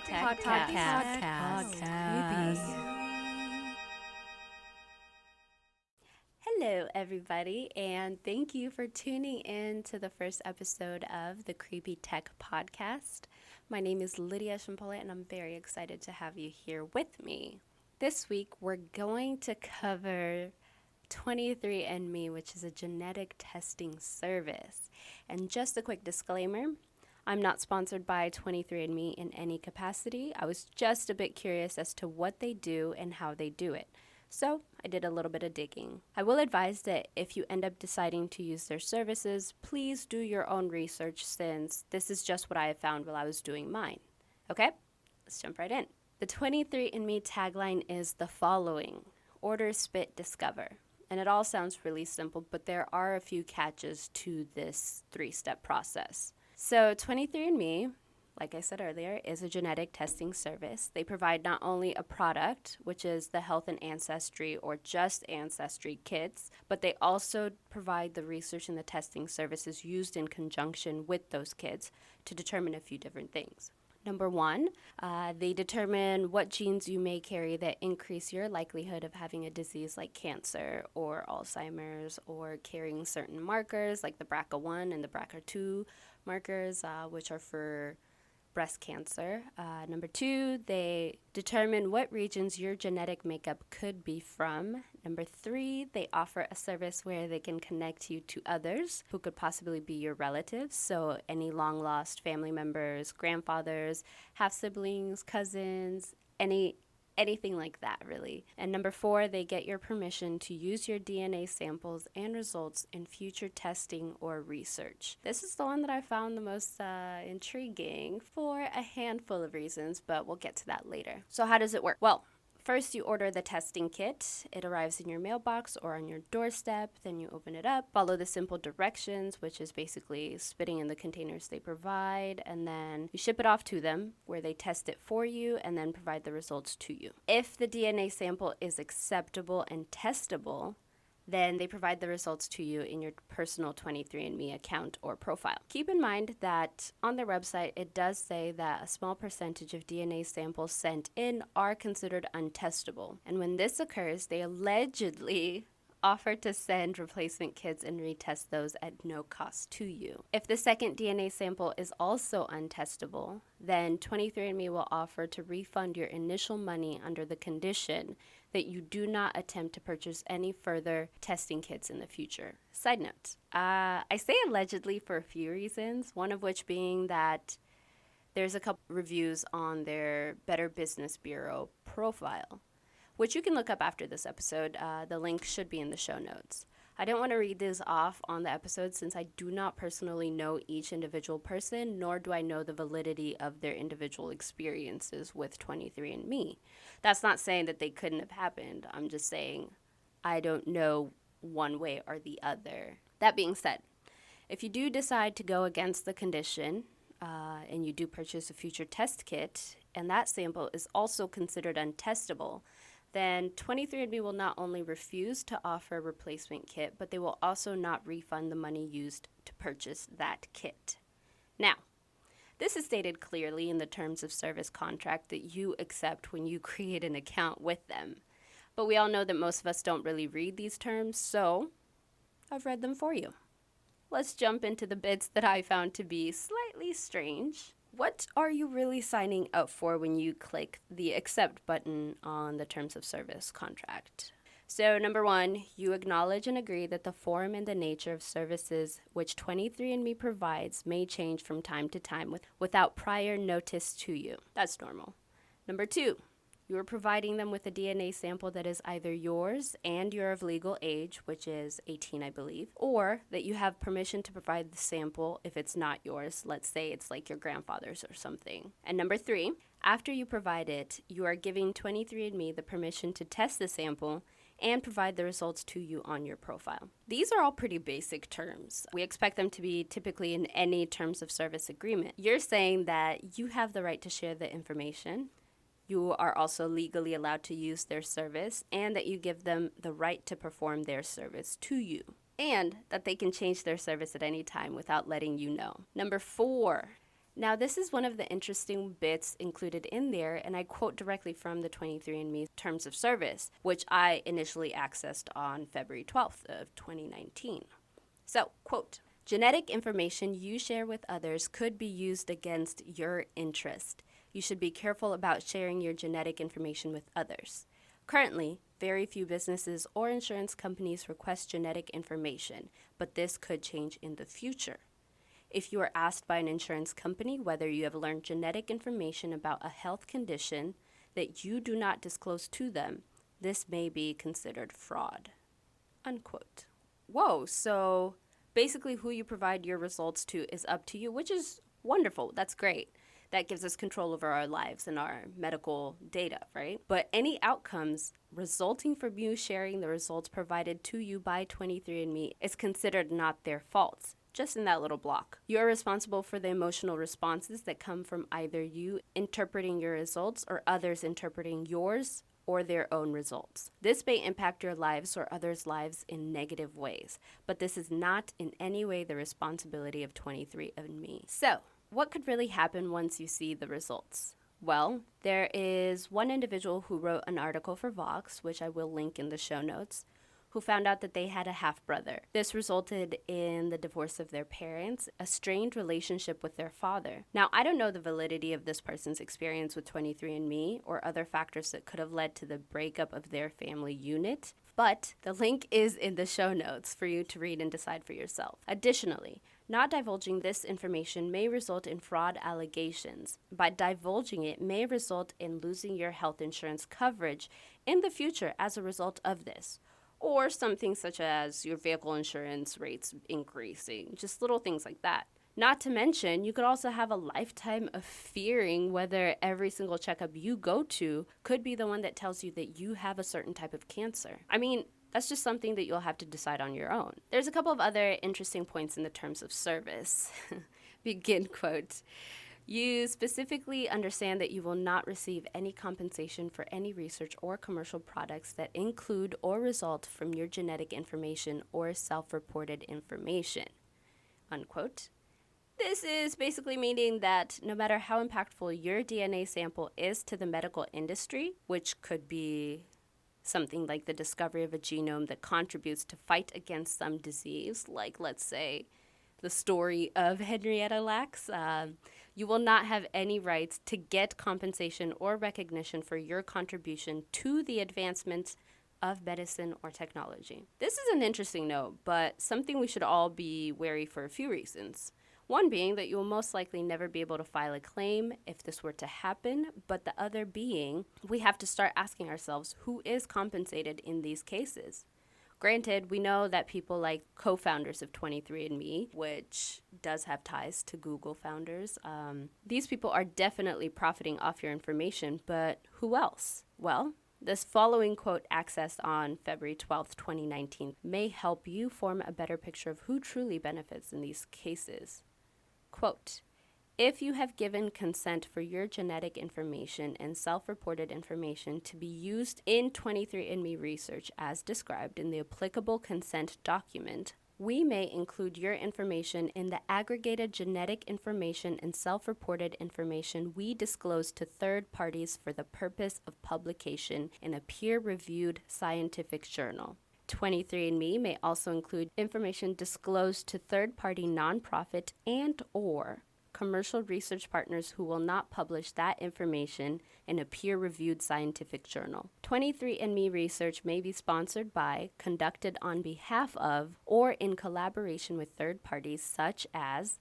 Tech Podcast. Hello, everybody, and thank you for tuning in to the first episode of the Creepy Tech Podcast. My name is Lydia Champole, and I'm very excited to have you here with me. This week, we're going to cover 23andMe, which is a genetic testing service. And just a quick disclaimer, I'm not sponsored by 23andMe in any capacity. I was just a bit curious as to what they do and how they do it. So I did a little bit of digging. I will advise that if you end up deciding to use their services, please do your own research, since this is just what I have found while I was doing mine. Okay, let's jump right in. The 23andMe tagline is the following: order, spit, discover. And it all sounds really simple, but there are a few catches to this 3-step process. So 23andMe, like I said earlier, is a genetic testing service. They provide not only a product, which is the health and ancestry or just ancestry kits, but they also provide the research and the testing services used in conjunction with those kits to determine a few different things. Number one, they determine what genes you may carry that increase your likelihood of having a disease like cancer or Alzheimer's, or carrying certain markers like the BRCA1 and the BRCA2 markers, which are for breast cancer. Number two, they determine what regions your genetic makeup could be from. Number three, they offer a service where they can connect you to others who could possibly be your relatives. So any long-lost family members, grandfathers, half-siblings, cousins, anything like that, really. And number four, they get your permission to use your DNA samples and results in future testing or research. This is the one that I found the most intriguing for a handful of reasons, but we'll get to that later. So how does it work? Well, first, you order the testing kit. It arrives in your mailbox or on your doorstep. Then you open it up, follow the simple directions, which is basically spitting in the containers they provide, and then you ship it off to them, where they test it for you and then provide the results to you. If the DNA sample is acceptable and testable, then they provide the results to you in your personal 23andMe account or profile. Keep in mind that on their website, it does say that a small percentage of DNA samples sent in are considered untestable. And when this occurs, they allegedly offer to send replacement kits and retest those at no cost to you. If the second DNA sample is also untestable, then 23andMe will offer to refund your initial money under the condition that you do not attempt to purchase any further testing kits in the future. Side note, I say allegedly for a few reasons, one of which being that there's a couple reviews on their Better Business Bureau profile, which you can look up after this episode. The link should be in the show notes. I don't want to read this off on the episode since I do not personally know each individual person, nor do I know the validity of their individual experiences with 23andMe. That's not saying that they couldn't have happened. I'm just saying I don't know one way or the other. That being said, if you do decide to go against the condition and you do purchase a future test kit and that sample is also considered untestable, then 23andMe will not only refuse to offer a replacement kit, but they will also not refund the money used to purchase that kit. Now, this is stated clearly in the terms of service contract that you accept when you create an account with them. But we all know that most of us don't really read these terms, so I've read them for you. Let's jump into the bits that I found to be slightly strange. What are you really signing up for when you click the accept button on the terms of service contract? So number one, you acknowledge and agree that the form and the nature of services which 23andMe provides may change from time to time without prior notice to you. That's normal. Number two, you are providing them with a DNA sample that is either yours and you're of legal age, which is 18, I believe, or that you have permission to provide the sample if it's not yours. Let's say it's like your grandfather's or something. And number three, after you provide it, you are giving 23andMe the permission to test the sample and provide the results to you on your profile. These are all pretty basic terms. We expect them to be typically in any terms of service agreement. You're saying that you have the right to share the information. You are also legally allowed to use their service, and that you give them the right to perform their service to you, and that they can change their service at any time without letting you know. Number 4, Now, this is one of the interesting bits included in there, and I quote directly from the 23andMe Terms of Service, which I initially accessed on February 12th of 2019. So, quote, genetic information you share with others could be used against your interest. You should be careful about sharing your genetic information with others. Currently, very few businesses or insurance companies request genetic information, but this could change in the future. If you are asked by an insurance company whether you have learned genetic information about a health condition that you do not disclose to them, this may be considered fraud. Unquote. Whoa, so basically who you provide your results to is up to you, which is wonderful. That's great. That gives us control over our lives and our medical data, right? But any outcomes resulting from you sharing the results provided to you by 23andMe is considered not their fault. Just in that little block. You are responsible for the emotional responses that come from either you interpreting your results or others interpreting yours or their own results. This may impact your lives or others' lives in negative ways, but this is not in any way the responsibility of 23andMe. So, what could really happen once you see the results? Well, there is one individual who wrote an article for Vox, which I will link in the show notes, who found out that they had a half-brother. This resulted in the divorce of their parents, a strained relationship with their father. Now, I don't know the validity of this person's experience with 23andMe or other factors that could have led to the breakup of their family unit, but the link is in the show notes for you to read and decide for yourself. Additionally, not divulging this information may result in fraud allegations. By divulging it may result in losing your health insurance coverage in the future as a result of this. Or something such as your vehicle insurance rates increasing, just little things like that. Not to mention, you could also have a lifetime of fearing whether every single checkup you go to could be the one that tells you that you have a certain type of cancer. I mean, that's just something that you'll have to decide on your own. There's a couple of other interesting points in the terms of service. Begin quote. You specifically understand that you will not receive any compensation for any research or commercial products that include or result from your genetic information or self-reported information, unquote. This is basically meaning that no matter how impactful your DNA sample is to the medical industry, which could be something like the discovery of a genome that contributes to fight against some disease, like let's say the story of Henrietta Lacks, you will not have any rights to get compensation or recognition for your contribution to the advancement of medicine or technology. This is an interesting note, but something we should all be wary for a few reasons. One being that you will most likely never be able to file a claim if this were to happen, but the other being we have to start asking ourselves who is compensated in these cases. Granted, we know that people like co-founders of 23andMe, which does have ties to Google founders, these people are definitely profiting off your information, but who else? Well, this following quote accessed on February 12th, 2019 may help you form a better picture of who truly benefits in these cases. Quote, if you have given consent for your genetic information and self-reported information to be used in 23andMe research as described in the applicable consent document, we may include your information in the aggregated genetic information and self-reported information we disclose to third parties for the purpose of publication in a peer-reviewed scientific journal. 23andMe may also include information disclosed to third-party nonprofit and/or commercial research partners who will not publish that information in a peer-reviewed scientific journal. 23andMe research may be sponsored by, conducted on behalf of, or in collaboration with third parties such as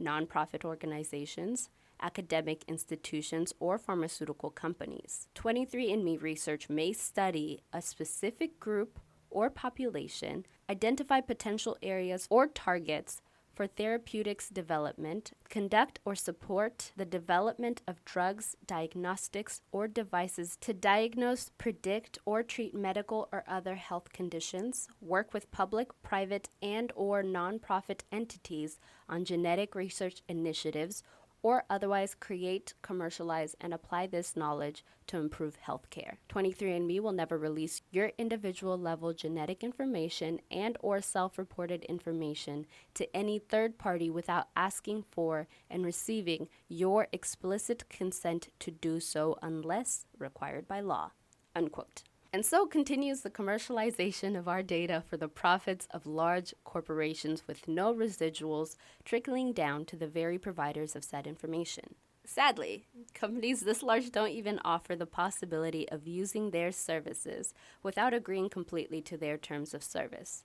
nonprofit organizations, academic institutions, or pharmaceutical companies. 23andMe research may study a specific group or population, identify potential areas or targets for therapeutics development, conduct or support the development of drugs, diagnostics, or devices to diagnose, predict, or treat medical or other health conditions, work with public, private, and/or nonprofit entities on genetic research initiatives, or otherwise create, commercialize, and apply this knowledge to improve healthcare. 23andMe will never release your individual level genetic information and or self-reported information to any third party without asking for and receiving your explicit consent to do so unless required by law, unquote. And so continues the commercialization of our data for the profits of large corporations with no residuals trickling down to the very providers of said information. Sadly, companies this large don't even offer the possibility of using their services without agreeing completely to their terms of service.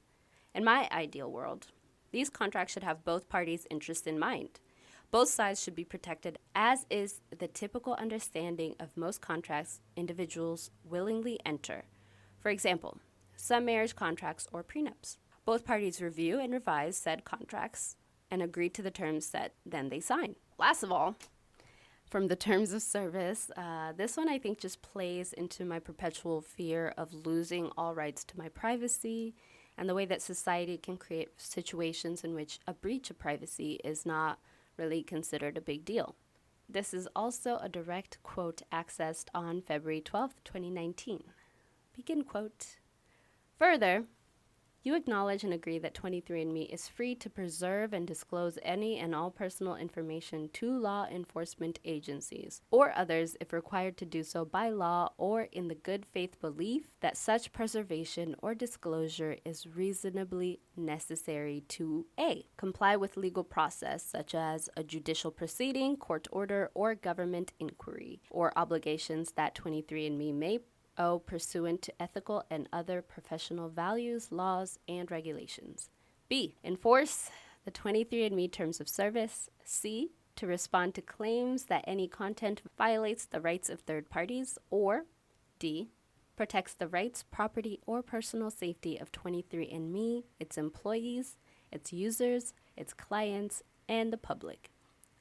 In my ideal world, these contracts should have both parties' interests in mind. Both sides should be protected, as is the typical understanding of most contracts individuals willingly enter. For example, some marriage contracts or prenups. Both parties review and revise said contracts and agree to the terms set, then they sign. Last of all, from the terms of service, this one I think just plays into my perpetual fear of losing all rights to my privacy and the way that society can create situations in which a breach of privacy is not really considered a big deal. This is also a direct quote accessed on February 12th, 2019. Begin quote. Further, you acknowledge and agree that 23andMe is free to preserve and disclose any and all personal information to law enforcement agencies or others if required to do so by law or in the good faith belief that such preservation or disclosure is reasonably necessary to A, comply with legal process such as a judicial proceeding, court order, or government inquiry, or obligations that 23andMe may pursuant to ethical and other professional values, laws, and regulations. B, enforce the 23andMe terms of service. C, to respond to claims that any content violates the rights of third parties. Or D, protects the rights, property, or personal safety of 23andMe, its employees, its users, its clients, and the public.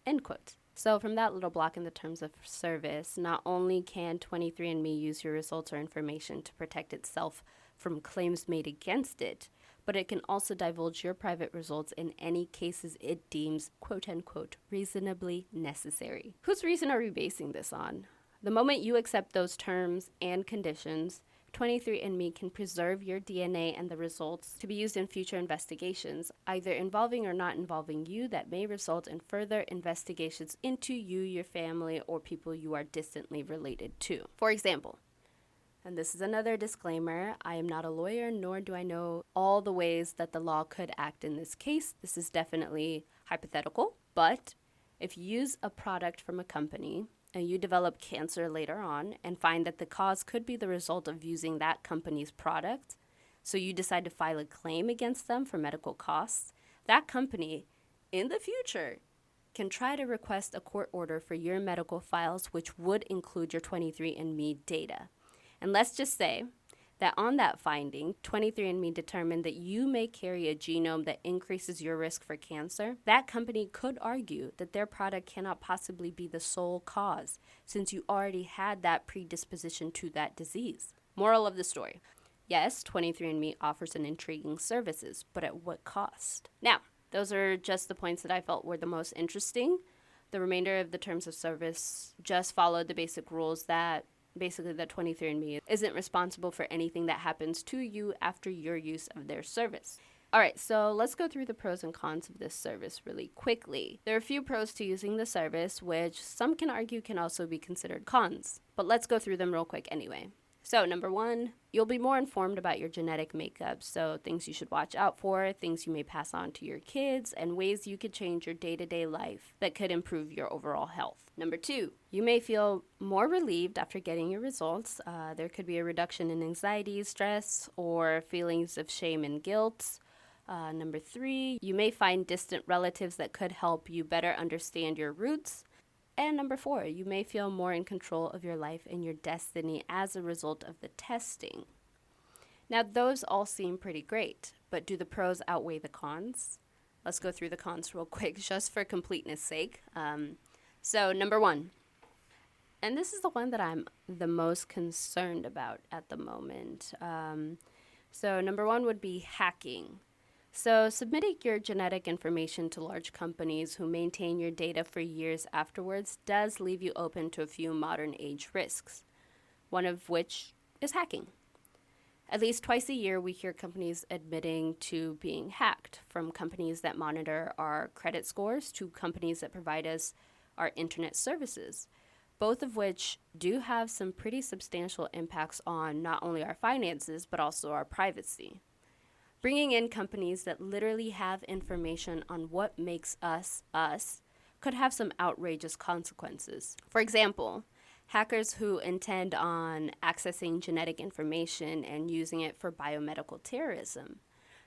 End quote. So from that little block in the terms of service, not only can 23andMe use your results or information to protect itself from claims made against it, but it can also divulge your private results in any cases it deems, quote unquote, reasonably necessary. Whose reason are we basing this on? The moment you accept those terms and conditions, 23andMe can preserve your DNA and the results to be used in future investigations, either involving or not involving you, that may result in further investigations into you, your family, or people you are distantly related to. For example, and this is another disclaimer, I am not a lawyer, nor do I know all the ways that the law could act in this case. This is definitely hypothetical, but if you use a product from a company and you develop cancer later on and find that the cause could be the result of using that company's product, so you decide to file a claim against them for medical costs, that company, in the future, can try to request a court order for your medical files, which would include your 23andMe data. And let's just say that on that finding, 23andMe determined that you may carry a genome that increases your risk for cancer. That company could argue that their product cannot possibly be the sole cause, since you already had that predisposition to that disease. Moral of the story: yes, 23andMe offers an intriguing services, but at what cost? Now, those are just the points that I felt were the most interesting. The remainder of the terms of service just followed the basic rules that basically that 23andMe isn't responsible for anything that happens to you after your use of their service. All right, so let's go through the pros and cons of this service really quickly. There are a few pros to using the service, which some can argue can also be considered cons, but let's go through them real quick anyway. So number one, you'll be more informed about your genetic makeup, so things you should watch out for, things you may pass on to your kids, and ways you could change your day-to-day life that could improve your overall health. Number two, you may feel more relieved after getting your results. There could be a reduction in anxiety, stress, or feelings of shame and guilt. Number three, you may find distant relatives that could help you better understand your roots. And number four, you may feel more in control of your life and your destiny as a result of the testing. Now, those all seem pretty great, but do the pros outweigh the cons? Let's go through the cons real quick, just for completeness sake. So number one, and this is the one that I'm the most concerned about at the moment. So number one would be hacking. So, submitting your genetic information to large companies who maintain your data for years afterwards does leave you open to a few modern age risks, one of which is hacking. At least twice a year, we hear companies admitting to being hacked, from companies that monitor our credit scores to companies that provide us our internet services, both of which do have some pretty substantial impacts on not only our finances, but also our privacy. Bringing in companies that literally have information on what makes us us could have some outrageous consequences. For example, hackers who intend on accessing genetic information and using it for biomedical terrorism.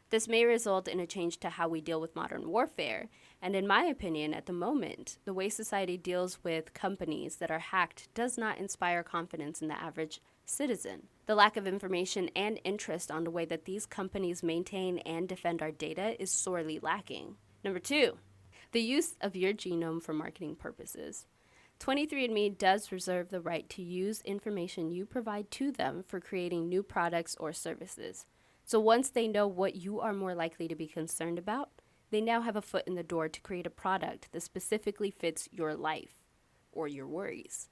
This may result in a change to how we deal with modern warfare, and in my opinion, at the moment, the way society deals with companies that are hacked does not inspire confidence in the average citizen. The lack of information and interest on the way that these companies maintain and defend our data is sorely lacking. Number 2, the use of your genome for marketing purposes. 23andMe does reserve the right to use information you provide to them for creating new products or services. So once they know what you are more likely to be concerned about, they now have a foot in the door to create a product that specifically fits your life or your worries.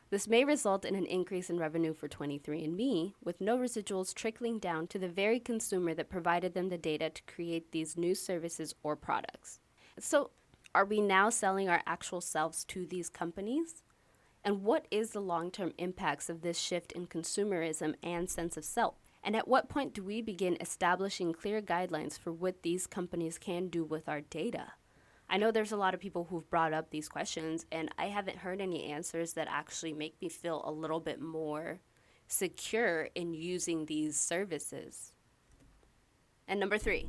This may result in an increase in revenue for 23andMe, with no residuals trickling down to the very consumer that provided them the data to create these new services or products. So, are we now selling our actual selves to these companies? And what is the long-term impacts of this shift in consumerism and sense of self? And at what point do we begin establishing clear guidelines for what these companies can do with our data? I know there's a lot of people who've brought up these questions, and I haven't heard any answers that actually make me feel a little bit more secure in using these services. And number 3,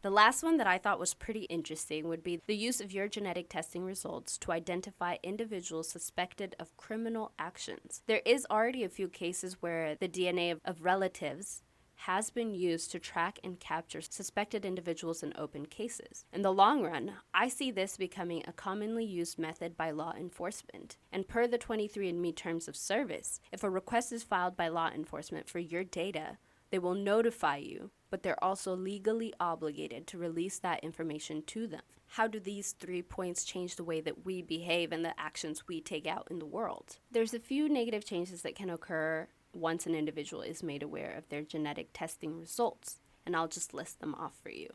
the last one that I thought was pretty interesting would be the use of your genetic testing results to identify individuals suspected of criminal actions. There is already a few cases where the DNA of relatives has been used to track and capture suspected individuals in open cases. In the long run, I see this becoming a commonly used method by law enforcement. And per the 23andMe terms of service, if a request is filed by law enforcement for your data, they will notify you, but they're also legally obligated to release that information to them. How do these 3 points change the way that we behave and the actions we take out in the world? There's a few negative changes that can occur once an individual is made aware of their genetic testing results, and I'll just list them off for you.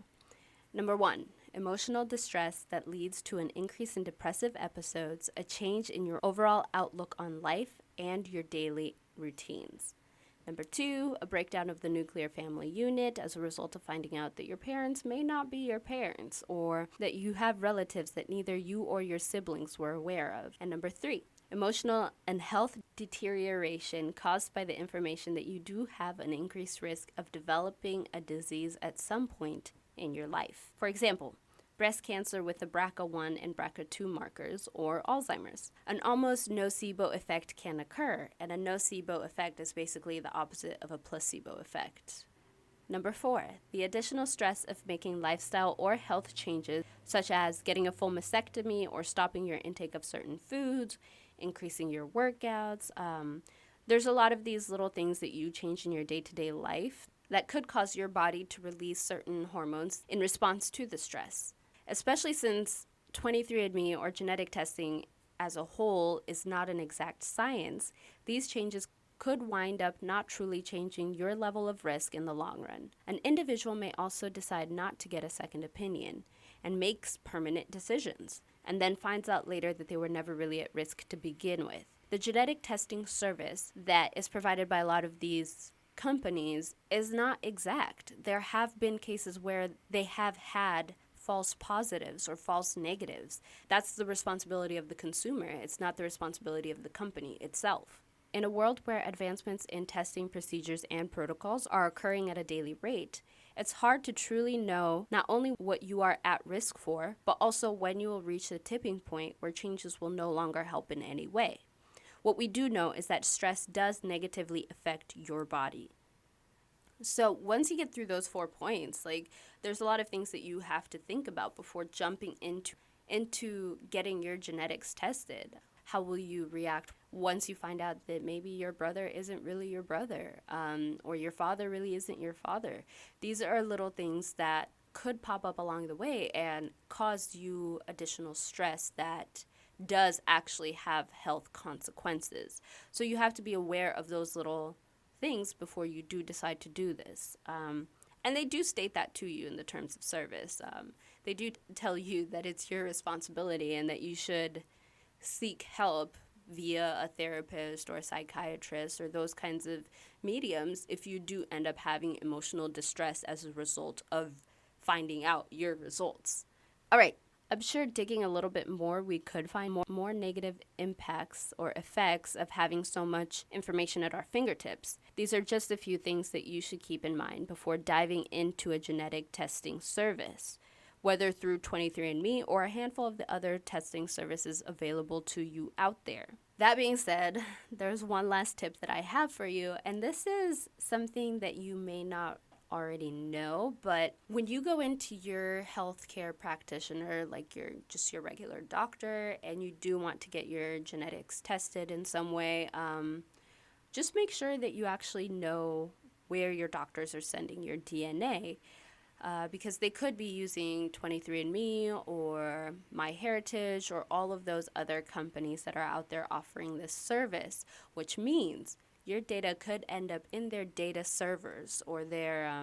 Number 1, emotional distress that leads to an increase in depressive episodes, a change in your overall outlook on life, and your daily routines. Number 2, a breakdown of the nuclear family unit as a result of finding out that your parents may not be your parents, or that you have relatives that neither you or your siblings were aware of. And number 3, emotional and health deterioration caused by the information that you do have an increased risk of developing a disease at some point in your life. For example, breast cancer with the BRCA1 and BRCA2 markers, or Alzheimer's. An almost nocebo effect can occur, and a nocebo effect is basically the opposite of a placebo effect. Number 4, the additional stress of making lifestyle or health changes, such as getting a full mastectomy or stopping your intake of certain foods, increasing your workouts. There's a lot of these little things that you change in your day-to-day life that could cause your body to release certain hormones in response to the stress. Especially since 23andMe or genetic testing as a whole is not an exact science, these changes could wind up not truly changing your level of risk in the long run. An individual may also decide not to get a second opinion and makes permanent decisions, and then finds out later that they were never really at risk to begin with. The genetic testing service that is provided by a lot of these companies is not exact. There have been cases where they have had false positives or false negatives. That's the responsibility of the consumer. It's not the responsibility of the company itself. In a world where advancements in testing procedures and protocols are occurring at a daily rate, it's hard to truly know not only what you are at risk for, but also when you will reach the tipping point where changes will no longer help in any way. What we do know is that stress does negatively affect your body. So once you get through those 4 points, there's a lot of things that you have to think about before jumping into getting your genetics tested. How will you react once you find out that maybe your brother isn't really your brother, or your father really isn't your father. These are little things that could pop up along the way and cause you additional stress that does actually have health consequences. So you have to be aware of those little things before you do decide to do this. And they do state that to you in the terms of service. They do tell you that it's your responsibility and that you should seek help via a therapist or a psychiatrist or those kinds of mediums if you do end up having emotional distress as a result of finding out your results. All right, I'm sure digging a little bit more, we could find more negative impacts or effects of having so much information at our fingertips. These are just a few things that you should keep in mind before diving into a genetic testing service, whether through 23andMe or a handful of the other testing services available to you out there. That being said, there's one last tip that I have for you, and this is something that you may not already know, but when you go into your healthcare practitioner, like your regular doctor, and you do want to get your genetics tested in some way, just make sure that you actually know where your doctors are sending your DNA. Because they could be using 23andMe or MyHeritage or all of those other companies that are out there offering this service, which means your data could end up in their data servers or their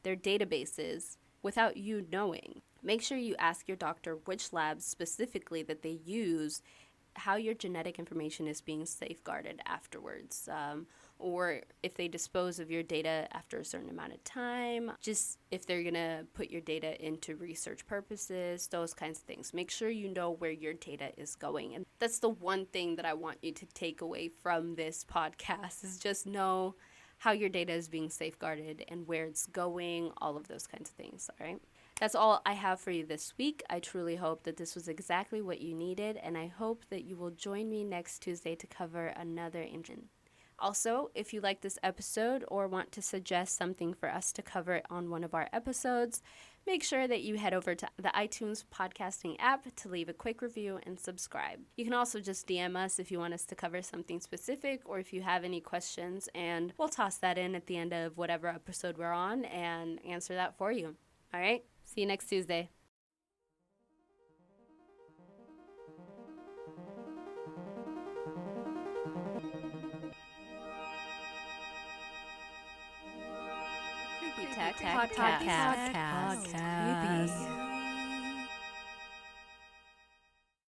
databases without you knowing. Make sure you ask your doctor which labs specifically that they use, how your genetic information is being safeguarded afterwards, or if they dispose of your data after a certain amount of time, just if they're going to put your data into research purposes, those kinds of things. Make sure you know where your data is going. And that's the one thing that I want you to take away from this podcast is just know how your data is being safeguarded and where it's going, all of those kinds of things, all right? That's all I have for you this week. I truly hope that this was exactly what you needed, and I hope that you will join me next Tuesday to cover another engine. Also, if you like this episode or want to suggest something for us to cover on one of our episodes, make sure that you head over to the iTunes podcasting app to leave a quick review and subscribe. You can also just DM us if you want us to cover something specific or if you have any questions, and we'll toss that in at the end of whatever episode we're on and answer that for you. All right? See you next Tuesday. Creepy Tech Podcast.